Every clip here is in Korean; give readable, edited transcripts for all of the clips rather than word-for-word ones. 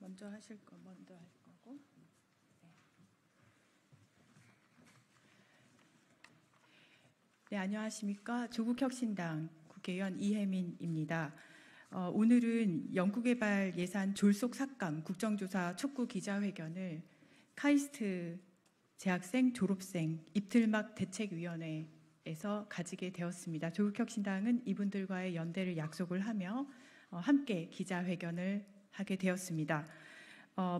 먼저 하실 거 먼저 할 거고. 네, 안녕하십니까. 조국혁신당 국회의원 이혜민입니다. 오늘은 연구개발 예산 졸속 삭감 국정조사 촉구 기자회견을 카이스트 재학생 졸업생 입틀막 대책위원회에서 가지게 되었습니다. 조국혁신당은 이분들과의 연대를 약속을 하며 함께 기자회견을 하게 되었습니다.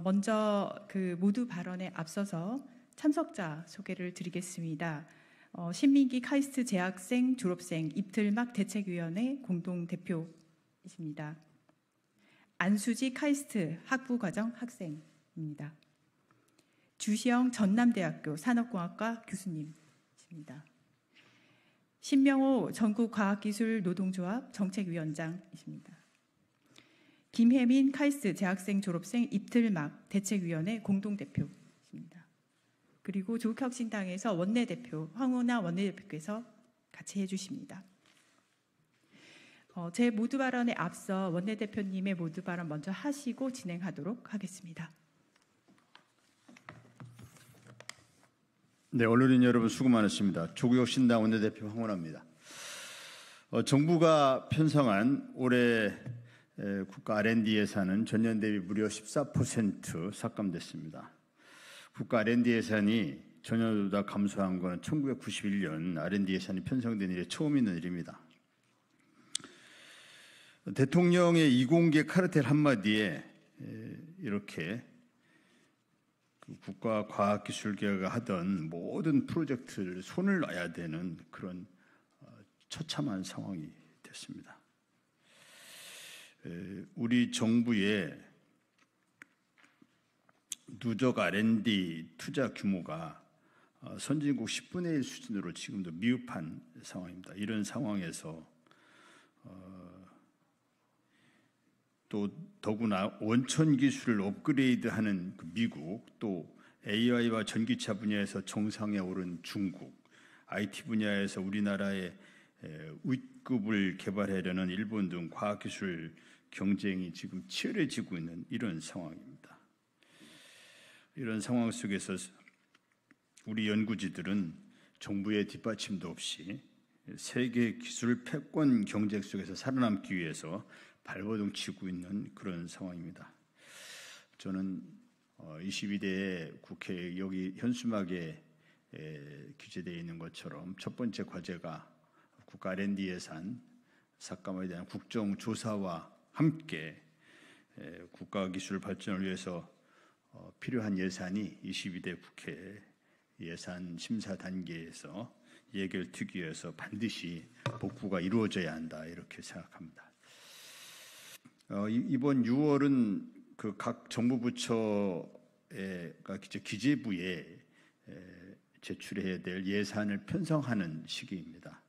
먼저 모두 발언에 앞서서 참석자 소개를 드리겠습니다. 신민기 카이스트 재학생 졸업생 입틀막 대책위원회 공동대표이십니다. 안수지 카이스트 학부과정 학생입니다. 주시영 전남대학교 산업공학과 교수님이십니다. 신명호 전국과학기술노동조합 정책위원장이십니다. 김혜민 카이스트 재학생 졸업생 입틀막 대책위원회 공동대표이십니다. 그리고 조국혁신당에서 원내대표 황운하 원내대표께서 같이 해주십니다. 제 모두 발언에 앞서 원내대표님의 모두 발언 먼저 하시고 진행하도록 하겠습니다. 네, 언론인 여러분 수고 많으십니다. 조국혁신당 원내대표 황운하입니다. 정부가 편성한 올해 국가 R&D 예산은 전년 대비 무려 14% 삭감됐습니다. 국가 R&D 예산이 전년보다 감소한 것은 1991년 R&D 예산이 편성된 이래 처음 있는 일입니다. 대통령의 이공계 카르텔 한마디에 이렇게 국가 과학기술계가 하던 모든 프로젝트를 손을 놔야 되는 그런 처참한 상황이 됐습니다. 우리 정부의 누적 R&D 투자 규모가 선진국 10분의 1 수준으로 지금도 미흡한 상황입니다. 이런 상황에서 또 더구나 원천 기술을 업그레이드하는 미국, 또 AI와 전기차 분야에서 정상에 오른 중국, IT 분야에서 우리나라의 윗급을 개발하려는 일본 등 과학기술 경쟁이 지금 치열해지고 있는 이런 상황입니다. 이런 상황 속에서 우리 연구지들은 정부의 뒷받침도 없이 세계 기술 패권 경쟁 속에서 살아남기 위해서 발버둥 치고 있는 그런 상황입니다. 저는 22대 국회 여기 현수막에 기재되어 있는 것처럼 첫 번째 과제가 국가 R&D 예산 삭감에 대한 국정조사와 함께 국가기술 발전을 위해서 필요한 예산이 22대 국회 예산 심사 단계에서 예결특위에서 반드시 복구가 이루어져야 한다 이렇게 생각합니다. 이번 6월은 각 정부 부처가 기재부에 제출해야 될 예산을 편성하는 시기입니다.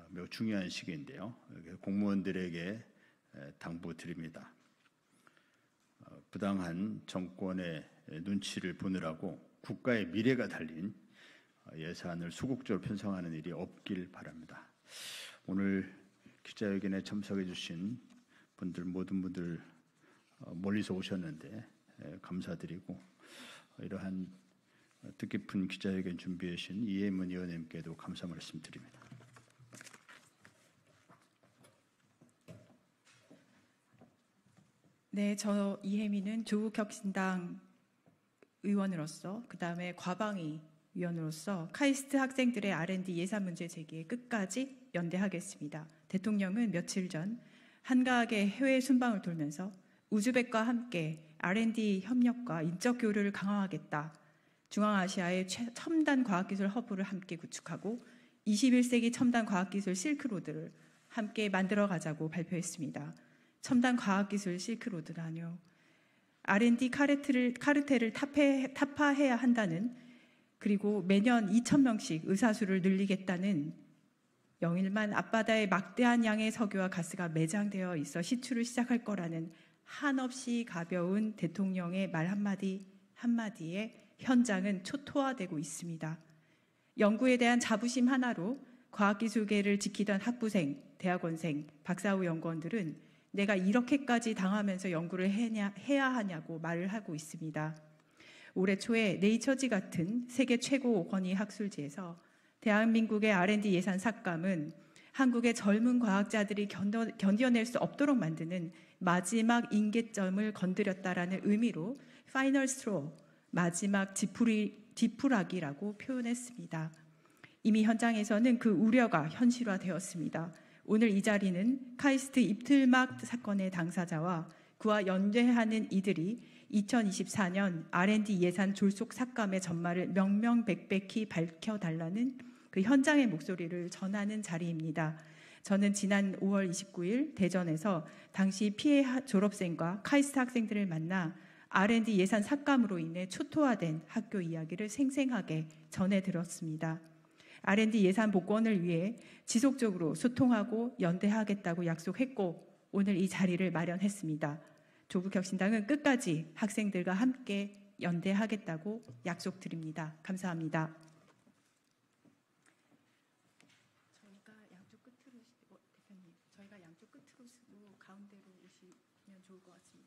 매우 중요한 시기인데요. 공무원들에게 당부드립니다. 부당한 정권의 눈치를 보느라고 국가의 미래가 달린 예산을 소극적으로 편성하는 일이 없길 바랍니다. 오늘 기자회견에 참석해 주신 분들 모든 분들 멀리서 오셨는데 감사드리고 이러한 뜻깊은 기자회견 준비해 주신 이혜민 의원님께도 감사 말씀드립니다. 네, 저 이혜민은 조국혁신당 의원으로서 그다음에 과방위 위원으로서 카이스트 학생들의 R&D 예산 문제 제기에 끝까지 연대하겠습니다. 대통령은 며칠 전 한가하게 해외 순방을 돌면서 우즈벡과 함께 R&D 협력과 인적 교류를 강화하겠다. 중앙아시아의 첨단 과학기술 허브를 함께 구축하고 21세기 첨단 과학기술 실크로드를 함께 만들어가자고 발표했습니다. 첨단 과학기술 실크로드라뇨. R&D 카르텔을 타파해야 한다는, 그리고 매년 2,000명씩 의사수를 늘리겠다는, 영일만 앞바다에 막대한 양의 석유와 가스가 매장되어 있어 시추를 시작할 거라는 한없이 가벼운 대통령의 말 한마디에 현장은 초토화되고 있습니다. 연구에 대한 자부심 하나로 과학기술계를 지키던 학부생, 대학원생, 박사후 연구원들은 내가 이렇게까지 당하면서 연구를 해야 하냐고 말을 하고 있습니다. 올해 초에 네이처지 같은 세계 최고 권위 학술지에서 대한민국의 R&D 예산 삭감은 한국의 젊은 과학자들이 견뎌낼 수 없도록 만드는 마지막 임계점을 건드렸다라는 의미로 파이널 스트로, 마지막 지푸라기라고 표현했습니다. 이미 현장에서는 그 우려가 현실화되었습니다. 오늘 이 자리는 카이스트 입틀막 사건의 당사자와 그와 연대하는 이들이 2024년 R&D 예산 졸속 삭감의 전말을 명명백백히 밝혀달라는 그 현장의 목소리를 전하는 자리입니다. 저는 지난 5월 29일 대전에서 당시 피해 졸업생과 카이스트 학생들을 만나 R&D 예산 삭감으로 인해 초토화된 학교 이야기를 생생하게 전해 들었습니다. R&D 예산 복원을 위해 지속적으로 소통하고 연대하겠다고 약속했고 오늘 이 자리를 마련했습니다. 조국혁신당은 끝까지 학생들과 함께 연대하겠다고 약속드립니다. 감사합니다. 저희가 양쪽 끝으로 쓰고 가운데로 오시면 좋을 것 같습니다.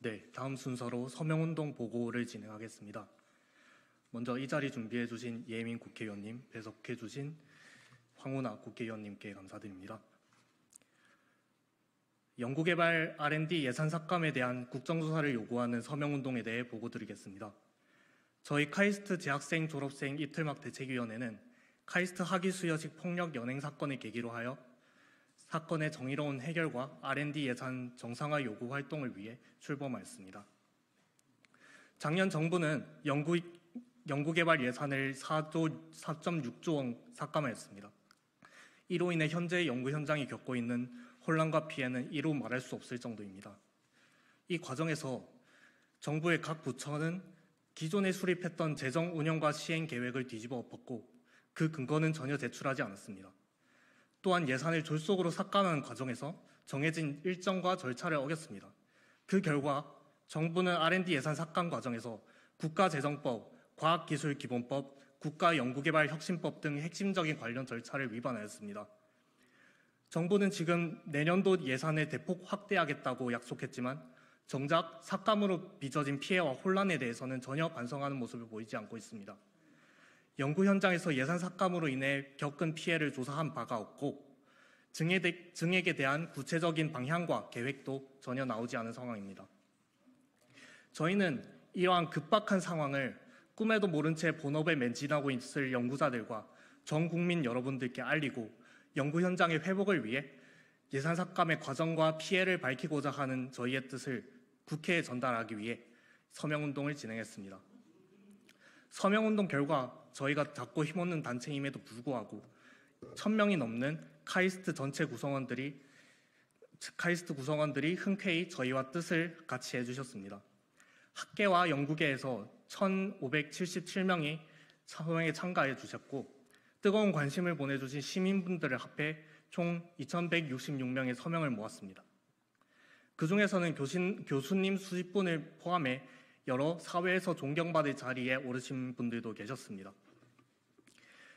네, 다음 순서로 서명운동 보고를 진행하겠습니다. 먼저 이 자리 준비해 주신 예민 국회의원님, 배석해 주신 황운하 국회의원님께 감사드립니다. 연구개발 R&D 예산 삭감에 대한 국정조사를 요구하는 서명운동에 대해 보고드리겠습니다. 저희 카이스트 재학생 졸업생 입틀막 대책위원회는 카이스트 학위 수여식 폭력 연행 사건을 계기로 하여 사건의 정의로운 해결과 R&D 예산 정상화 요구 활동을 위해 출범하였습니다. 작년 정부는 연구개발 예산을 4.6조 원 삭감하였습니다. 이로 인해 현재 연구 현장이 겪고 있는 혼란과 피해는 이루 말할 수 없을 정도입니다. 이 과정에서 정부의 각 부처는 기존에 수립했던 재정 운영과 시행 계획을 뒤집어 엎었고 그 근거는 전혀 제출하지 않았습니다. 또한 예산을 졸속으로 삭감하는 과정에서 정해진 일정과 절차를 어겼습니다. 그 결과 정부는 R&D 예산 삭감 과정에서 국가재정법, 과학기술기본법, 국가연구개발혁신법 등 핵심적인 관련 절차를 위반하였습니다. 정부는 지금 내년도 예산을 대폭 확대하겠다고 약속했지만 정작 삭감으로 빚어진 피해와 혼란에 대해서는 전혀 반성하는 모습을 보이지 않고 있습니다. 연구 현장에서 예산 삭감으로 인해 겪은 피해를 조사한 바가 없고 증액에 대한 구체적인 방향과 계획도 전혀 나오지 않은 상황입니다. 저희는 이러한 급박한 상황을 꿈에도 모른 채 본업에 매진하고 있을 연구자들과 전 국민 여러분들께 알리고 연구 현장의 회복을 위해 예산 삭감의 과정과 피해를 밝히고자 하는 저희의 뜻을 국회에 전달하기 위해 서명운동을 진행했습니다. 서명운동 결과 저희가 작고 힘없는 단체임에도 불구하고 1000명이 넘는 카이스트 구성원들이 흔쾌히 저희와 뜻을 같이 해주셨습니다. 학계와 연구계에서 1577명이 서명에 참가해 주셨고 뜨거운 관심을 보내주신 시민분들을 합해 총 2166명의 서명을 모았습니다. 그 중에서는 교수님 수십 분을 포함해 여러 사회에서 존경받을 자리에 오르신 분들도 계셨습니다.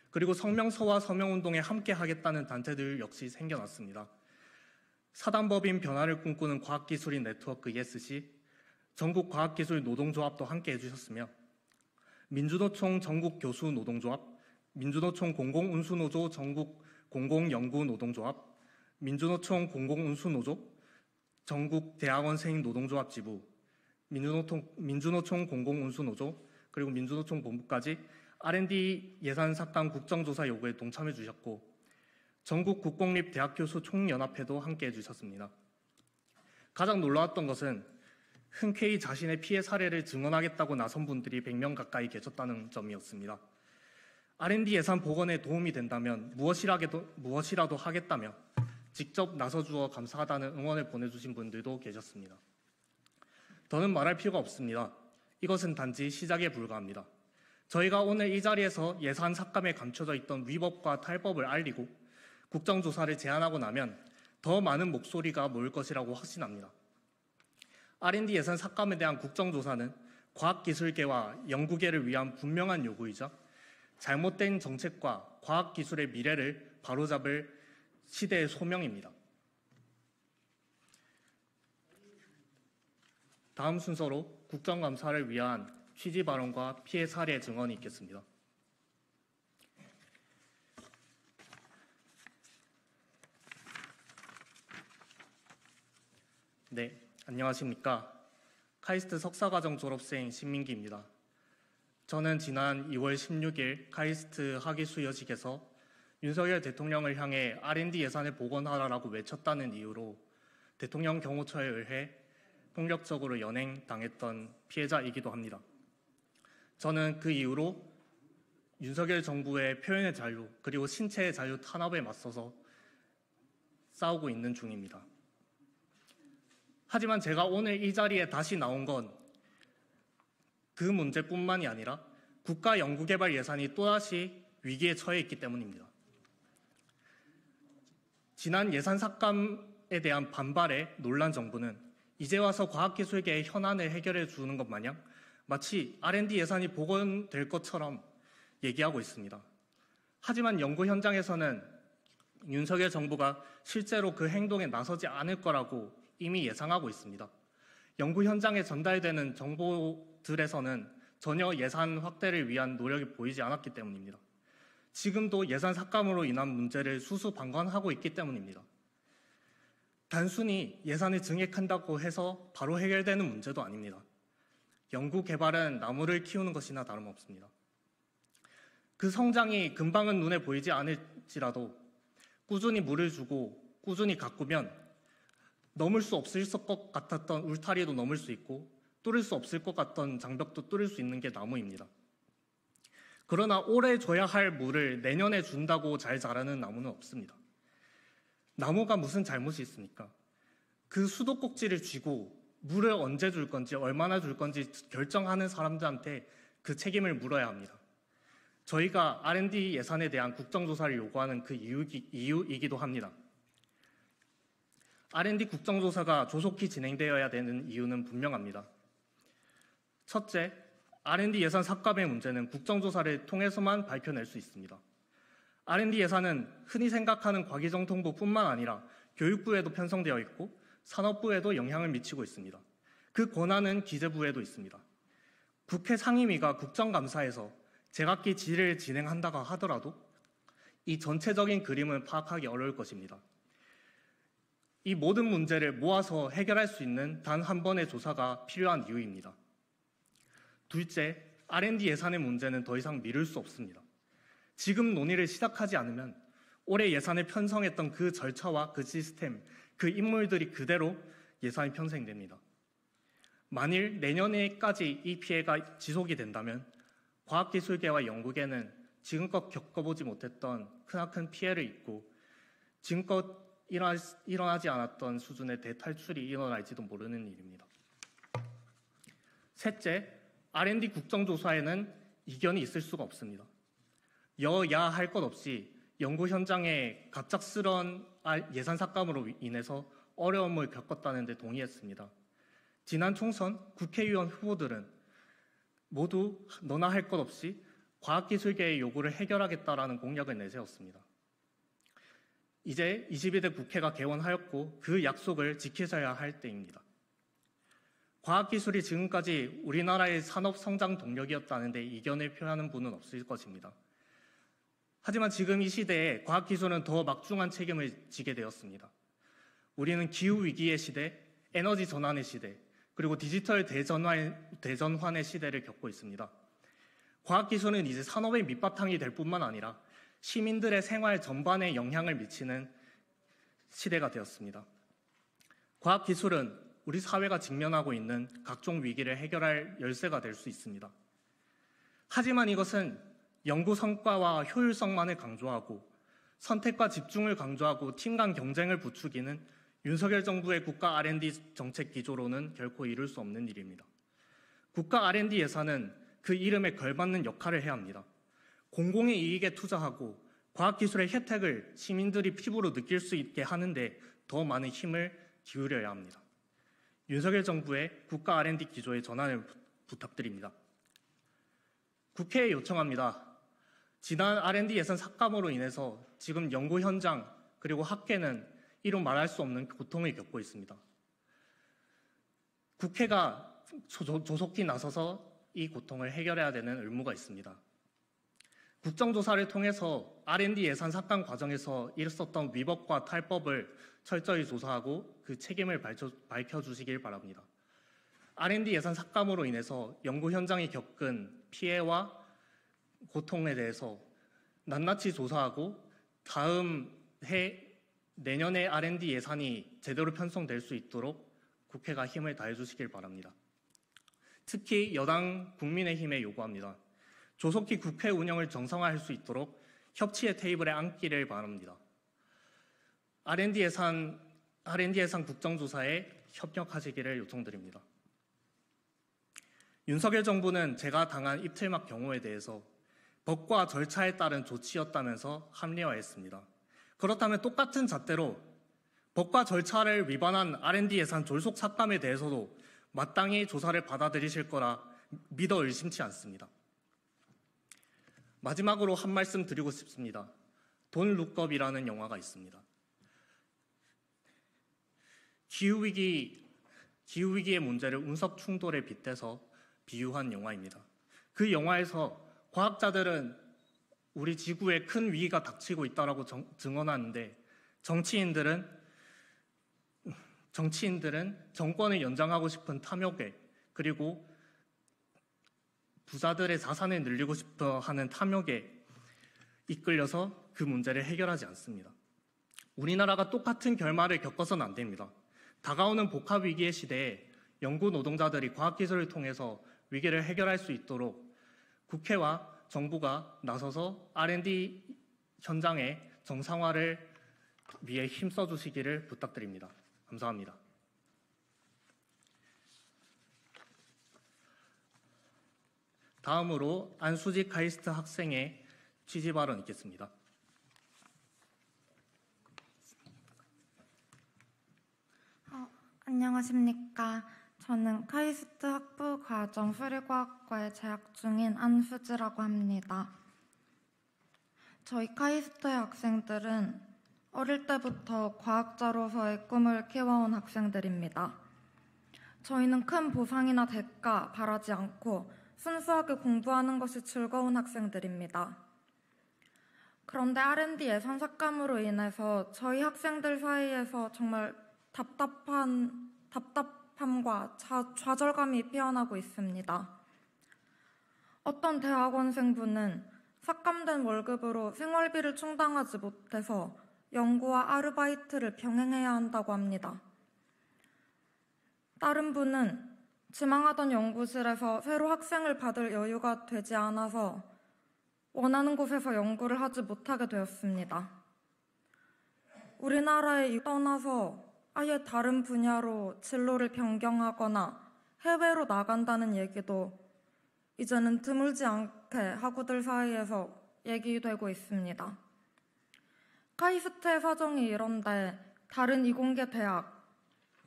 그리고 성명서와 서명운동에 함께 하겠다는 단체들 역시 생겨났습니다. 사단법인 변화를 꿈꾸는 과학기술인 네트워크 ESC, 전국과학기술노동조합도 함께 해주셨으며 민주노총 전국교수노동조합, 민주노총 공공운수노조 전국공공연구노동조합, 민주노총 공공운수노조, 전국대학원생 노동조합 지부, 민주노총 공공운수노조, 그리고 민주노총 본부까지 R&D 예산 삭감 국정조사 요구에 동참해 주셨고 전국 국공립대학교수 총연합회도 함께해 주셨습니다. 가장 놀라웠던 것은 흔쾌히 자신의 피해 사례를 증언하겠다고 나선 분들이 100명 가까이 계셨다는 점이었습니다. R&D 예산 복원에 도움이 된다면 무엇이라도 하겠다며 직접 나서주어 감사하다는 응원을 보내주신 분들도 계셨습니다. 더는 말할 필요가 없습니다. 이것은 단지 시작에 불과합니다. 저희가 오늘 이 자리에서 예산 삭감에 감춰져 있던 위법과 탈법을 알리고 국정조사를 제안하고 나면 더 많은 목소리가 모일 것이라고 확신합니다. R&D 예산 삭감에 대한 국정조사는 과학기술계와 연구계를 위한 분명한 요구이자 잘못된 정책과 과학기술의 미래를 바로잡을 시대의 소명입니다. 다음 순서로 국정감사를 위한 취지 발언과 피해 사례 증언이 있겠습니다. 네, 안녕하십니까. 카이스트 석사과정 졸업생 신민기입니다. 저는 지난 2월 16일 카이스트 학위수여식에서 윤석열 대통령을 향해 R&D 예산을 복원하라고 외쳤다는 이유로 대통령 경호처에 의해 폭력적으로 연행당했던 피해자이기도 합니다. 저는 그 이후로 윤석열 정부의 표현의 자유 그리고 신체의 자유 탄압에 맞서서 싸우고 있는 중입니다. 하지만 제가 오늘 이 자리에 다시 나온 건 그 문제뿐만이 아니라 국가 연구개발 예산이 또다시 위기에 처해 있기 때문입니다. 지난 예산 삭감에 대한 반발에 놀란 정부는 이제 와서 과학기술계의 현안을 해결해 주는 것 마냥 마치 R&D 예산이 복원될 것처럼 얘기하고 있습니다. 하지만 연구 현장에서는 윤석열 정부가 실제로 그 행동에 나서지 않을 거라고 이미 예상하고 있습니다. 연구 현장에 전달되는 정보들에서는 전혀 예산 확대를 위한 노력이 보이지 않았기 때문입니다. 지금도 예산 삭감으로 인한 문제를 수수방관하고 있기 때문입니다. 단순히 예산을 증액한다고 해서 바로 해결되는 문제도 아닙니다. 연구 개발은 나무를 키우는 것이나 다름없습니다. 그 성장이 금방은 눈에 보이지 않을지라도 꾸준히 물을 주고 꾸준히 가꾸면 넘을 수 없을 것 같았던 울타리도 넘을 수 있고 뚫을 수 없을 것 같던 장벽도 뚫을 수 있는 게 나무입니다. 그러나 올해 줘야 할 물을 내년에 준다고 잘 자라는 나무는 없습니다. 나무가 무슨 잘못이 있습니까? 그 수도꼭지를 쥐고 물을 언제 줄 건지 얼마나 줄 건지 결정하는 사람들한테 그 책임을 물어야 합니다. 저희가 R&D 예산에 대한 국정조사를 요구하는 그 이유이기도 합니다. R&D 국정조사가 조속히 진행되어야 되는 이유는 분명합니다. 첫째, R&D 예산 삭감의 문제는 국정조사를 통해서만 밝혀낼 수 있습니다. R&D 예산은 흔히 생각하는 과기정통부뿐만 아니라 교육부에도 편성되어 있고 산업부에도 영향을 미치고 있습니다. 그 권한은 기재부에도 있습니다. 국회 상임위가 국정감사에서 제각기 질의를 진행한다고 하더라도 이 전체적인 그림은 파악하기 어려울 것입니다. 이 모든 문제를 모아서 해결할 수 있는 단 한 번의 조사가 필요한 이유입니다. 둘째, R&D 예산의 문제는 더 이상 미룰 수 없습니다. 지금 논의를 시작하지 않으면 올해 예산을 편성했던 그 절차와 그 시스템, 그 인물들이 그대로 예산이 편성됩니다. 만일 내년에까지 이 피해가 지속이 된다면 과학기술계와 연구계는 지금껏 겪어보지 못했던 크나큰 피해를 입고 지금껏 일어나지 않았던 수준의 대탈출이 일어날지도 모르는 일입니다. 셋째, R&D 국정조사에는 이견이 있을 수가 없습니다. 여야 할 것 없이 연구 현장에 갑작스런 예산 삭감으로 인해서 어려움을 겪었다는 데 동의했습니다. 지난 총선 국회의원 후보들은 모두 너나 할 것 없이 과학기술계의 요구를 해결하겠다라는 공약을 내세웠습니다. 이제 22대 국회가 개원하였고 그 약속을 지키셔야 할 때입니다. 과학기술이 지금까지 우리나라의 산업 성장 동력이었다는데 이견을 표하는 분은 없을 것입니다. 하지만 지금 이 시대에 과학기술은 더 막중한 책임을 지게 되었습니다. 우리는 기후위기의 시대, 에너지 전환의 시대, 그리고 디지털 대전환의 시대를 겪고 있습니다. 과학기술은 이제 산업의 밑바탕이 될 뿐만 아니라 시민들의 생활 전반에 영향을 미치는 시대가 되었습니다. 과학기술은 우리 사회가 직면하고 있는 각종 위기를 해결할 열쇠가 될 수 있습니다. 하지만 이것은 연구 성과와 효율성만을 강조하고 선택과 집중을 강조하고 팀 간 경쟁을 부추기는 윤석열 정부의 국가 R&D 정책 기조로는 결코 이룰 수 없는 일입니다. 국가 R&D 예산은 그 이름에 걸맞는 역할을 해야 합니다. 공공의 이익에 투자하고 과학기술의 혜택을 시민들이 피부로 느낄 수 있게 하는데 더 많은 힘을 기울여야 합니다. 윤석열 정부의 국가 R&D 기조의 전환을 부탁드립니다. 국회에 요청합니다. 지난 R&D 예산 삭감으로 인해서 지금 연구 현장 그리고 학계는 이루 말할 수 없는 고통을 겪고 있습니다. 국회가 조속히 나서서 이 고통을 해결해야 되는 의무가 있습니다. 국정조사를 통해서 R&D 예산 삭감 과정에서 있었던 위법과 탈법을 철저히 조사하고 그 책임을 밝혀주시길 바랍니다. R&D 예산 삭감으로 인해서 연구 현장이 겪은 피해와 고통에 대해서 낱낱이 조사하고 다음 내년에 R&D 예산이 제대로 편성될 수 있도록 국회가 힘을 다해 주시길 바랍니다. 특히 여당 국민의힘에 요구합니다. 조속히 국회 운영을 정상화할 수 있도록 협치의 테이블에 앉기를 바랍니다. R&D 예산 국정조사에 협력하시기를 요청드립니다. 윤석열 정부는 제가 당한 입틀막 경우에 대해서 법과 절차에 따른 조치였다면서 합리화했습니다. 그렇다면 똑같은 잣대로 법과 절차를 위반한 R&D 예산 졸속 삭감에 대해서도 마땅히 조사를 받아들이실 거라 믿어 의심치 않습니다. 마지막으로 한 말씀 드리고 싶습니다. 돈 룩업이라는 영화가 있습니다. 기후위기의 문제를 운석 충돌에 빗대서 비유한 영화입니다. 그 영화에서 과학자들은 우리 지구에 큰 위기가 닥치고 있다고 증언하는데 정치인들은 정권을 연장하고 싶은 탐욕에 그리고 부자들의 자산을 늘리고 싶어 하는 탐욕에 이끌려서 그 문제를 해결하지 않습니다. 우리나라가 똑같은 결말을 겪어서는 안 됩니다. 다가오는 복합 위기의 시대에 연구 노동자들이 과학기술을 통해서 위기를 해결할 수 있도록 국회와 정부가 나서서 R&D 현장의 정상화를 위해 힘써 주시기를 부탁드립니다. 감사합니다. 다음으로 안수직 카이스트 학생의 취지 발언 있겠습니다. 안녕하십니까. 저는 카이스트 학부 과정 수리과학과에 재학 중인 안수지라고 합니다. 저희 카이스트의 학생들은 어릴 때부터 과학자로서의 꿈을 키워온 학생들입니다. 저희는 큰 보상이나 대가 바라지 않고 순수하게 공부하는 것이 즐거운 학생들입니다. 그런데 R&D 예산 삭감으로 인해서 저희 학생들 사이에서 정말 답답함과 좌절감이 피어나고 있습니다. 어떤 대학원생분은 삭감된 월급으로 생활비를 충당하지 못해서 연구와 아르바이트를 병행해야 한다고 합니다. 다른 분은 지망하던 연구실에서 새로 학생을 받을 여유가 되지 않아서 원하는 곳에서 연구를 하지 못하게 되었습니다. 우리나라에 떠나서 아예 다른 분야로 진로를 변경하거나 해외로 나간다는 얘기도 이제는 드물지 않게 학우들 사이에서 얘기되고 있습니다. 카이스트의 사정이 이런데 다른 이공계 대학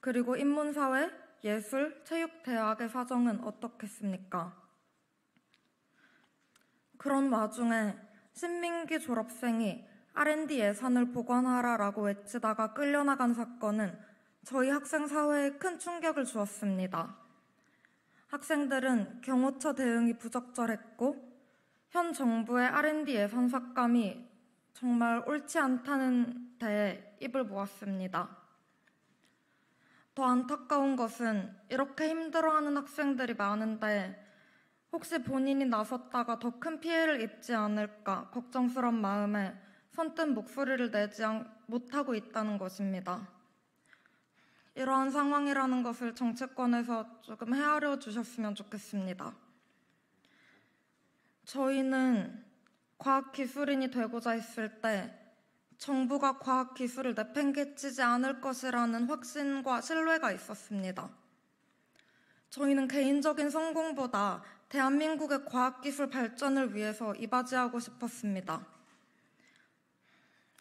그리고 인문사회, 예술, 체육대학의 사정은 어떻겠습니까? 그런 와중에 신민기 졸업생이 R&D 예산을 보관하라라고 외치다가 끌려나간 사건은 저희 학생 사회에 큰 충격을 주었습니다. 학생들은 경호처 대응이 부적절했고 현 정부의 R&D 예산 삭감이 정말 옳지 않다는 데에 입을 모았습니다. 더 안타까운 것은 이렇게 힘들어하는 학생들이 많은데 혹시 본인이 나섰다가 더 큰 피해를 입지 않을까 걱정스러운 마음에 선뜻 목소리를 내지 못하고 있다는 것입니다. 이러한 상황이라는 것을 정치권에서 조금 헤아려 주셨으면 좋겠습니다. 저희는 과학기술인이 되고자 했을 때 정부가 과학기술을 내팽개치지 않을 것이라는 확신과 신뢰가 있었습니다. 저희는 개인적인 성공보다 대한민국의 과학기술 발전을 위해서 이바지하고 싶었습니다.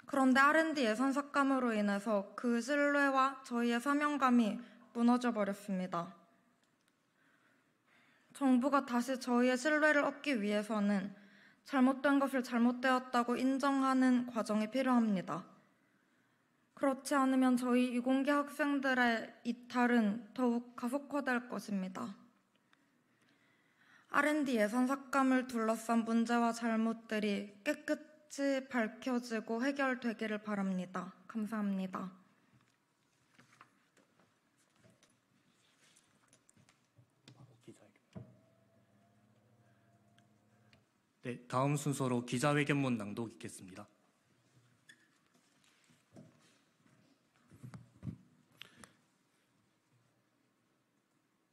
그런데 R&D 예산 삭감으로 인해서 그 신뢰와 저희의 사명감이 무너져 버렸습니다. 정부가 다시 저희의 신뢰를 얻기 위해서는 잘못된 것을 잘못되었다고 인정하는 과정이 필요합니다. 그렇지 않으면 저희 이공계 학생들의 이탈은 더욱 가속화될 것입니다. R&D 예산 삭감을 둘러싼 문제와 잘못들이 깨끗이 밝혀지고 해결되기를 바랍니다. 감사합니다. 네, 다음 순서로 기자회견문 낭독 있겠습니다.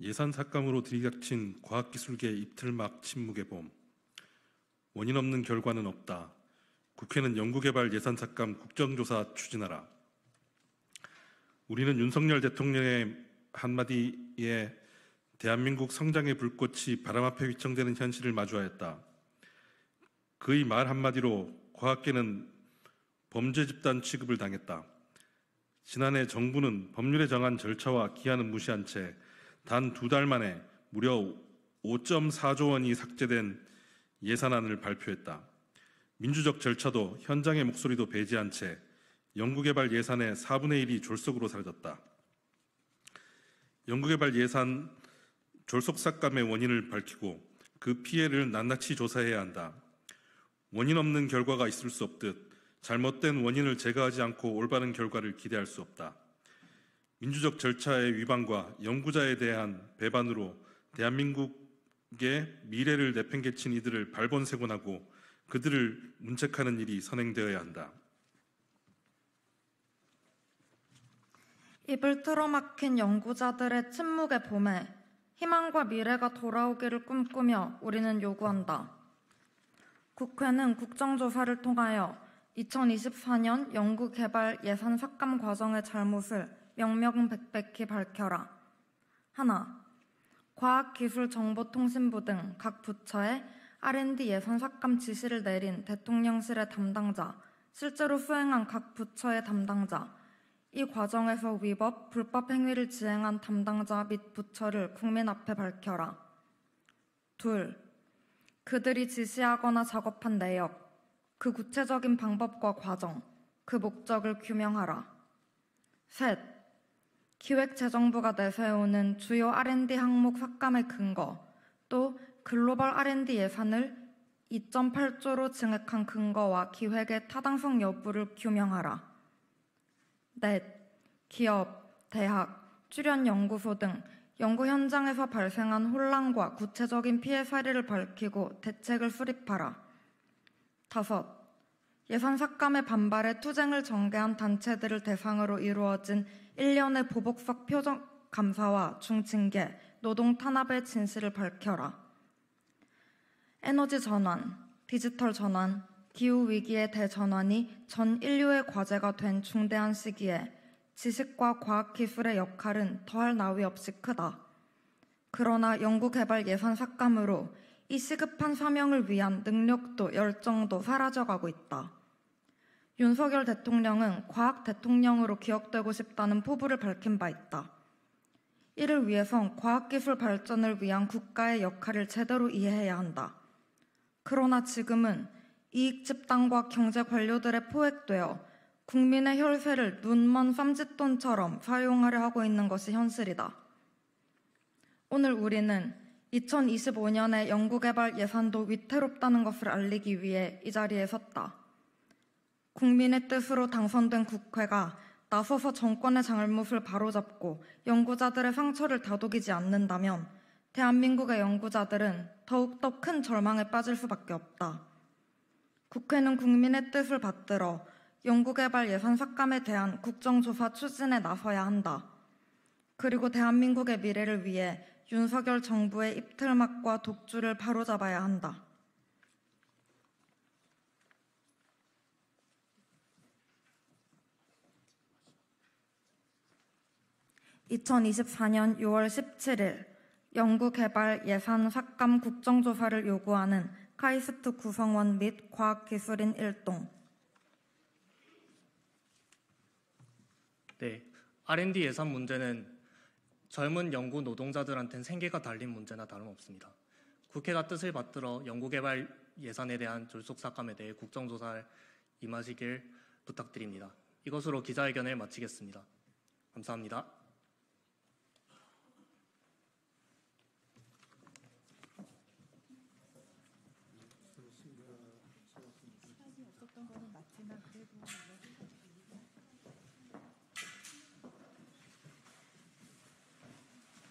예산 삭감으로 들이닥친 과학기술계 이틀막 침묵의 봄. 원인 없는 결과는 없다. 국회는 연구개발 예산 삭감 국정조사 추진하라. 우리는 윤석열 대통령의 한마디에 대한민국 성장의 불꽃이 바람 앞에 휘청대는 현실을 마주하였다. 그의 말 한마디로 과학계는 범죄 집단 취급을 당했다. 지난해 정부는 법률에 정한 절차와 기한은 무시한 채 단 2달 만에 무려 5.4조 원이 삭제된 예산안을 발표했다. 민주적 절차도 현장의 목소리도 배제한 채 연구개발 예산의 4분의 1이 졸속으로 사라졌다. 연구개발 예산 졸속 삭감의 원인을 밝히고 그 피해를 낱낱이 조사해야 한다. 원인 없는 결과가 있을 수 없듯 잘못된 원인을 제거하지 않고 올바른 결과를 기대할 수 없다. 민주적 절차의 위반과 연구자에 대한 배반으로 대한민국의 미래를 내팽개친 이들을 발본색원하고 그들을 문책하는 일이 선행되어야 한다. 입을 틀어막힌 연구자들의 침묵의 봄에 희망과 미래가 돌아오기를 꿈꾸며 우리는 요구한다. 국회는 국정조사를 통하여 2024년 연구개발 예산 삭감 과정의 잘못을 명명백백히 밝혀라. 하나, 과학기술정보통신부 등 각 부처에 R&D 예산 삭감 지시를 내린 대통령실의 담당자, 실제로 수행한 각 부처의 담당자, 이 과정에서 위법, 불법 행위를 지행한 담당자 및 부처를 국민 앞에 밝혀라. 둘, 그들이 지시하거나 작업한 내역, 그 구체적인 방법과 과정, 그 목적을 규명하라. 셋, 기획재정부가 내세우는 주요 R&D 항목 삭감의 근거, 또 글로벌 R&D 예산을 2.8조로 증액한 근거와 기획의 타당성 여부를 규명하라. 넷, 기업, 대학, 출연연구소 등 연구 현장에서 발생한 혼란과 구체적인 피해 사례를 밝히고 대책을 수립하라. 다섯, 예산 삭감에 반발해 투쟁을 전개한 단체들을 대상으로 이루어진 1년의 보복적 표적 감사와 중징계, 노동 탄압의 진실을 밝혀라. 에너지 전환, 디지털 전환, 기후위기의 대전환이 전 인류의 과제가 된 중대한 시기에 지식과 과학기술의 역할은 더할 나위 없이 크다. 그러나 연구개발 예산 삭감으로 이 시급한 사명을 위한 능력도 열정도 사라져가고 있다. 윤석열 대통령은 과학 대통령으로 기억되고 싶다는 포부를 밝힌 바 있다. 이를 위해선 과학기술 발전을 위한 국가의 역할을 제대로 이해해야 한다. 그러나 지금은 이익 집단과 경제 관료들에 포획되어 국민의 혈세를 눈먼 쌈짓돈처럼 사용하려 하고 있는 것이 현실이다. 오늘 우리는 2025년의 연구개발 예산도 위태롭다는 것을 알리기 위해 이 자리에 섰다. 국민의 뜻으로 당선된 국회가 나서서 정권의 잘못을 바로잡고 연구자들의 상처를 다독이지 않는다면 대한민국의 연구자들은 더욱더 큰 절망에 빠질 수밖에 없다. 국회는 국민의 뜻을 받들어 연구개발 예산 삭감에 대한 국정조사 추진에 나서야 한다. 그리고 대한민국의 미래를 위해 윤석열 정부의 입틀막과 독주를 바로잡아야 한다. (2024년 6월 17일) 연구개발 예산 삭감 국정조사를 요구하는 카이스트 구성원 및 과학기술인 일동. 네, R&D 예산 문제는 젊은 연구 노동자들한테는 생계가 달린 문제나 다름없습니다. 국회가 뜻을 받들어 연구개발 예산에 대한 졸속 삭감에 대해 국정조사를 임하시길 부탁드립니다. 이것으로 기자회견을 마치겠습니다. 감사합니다.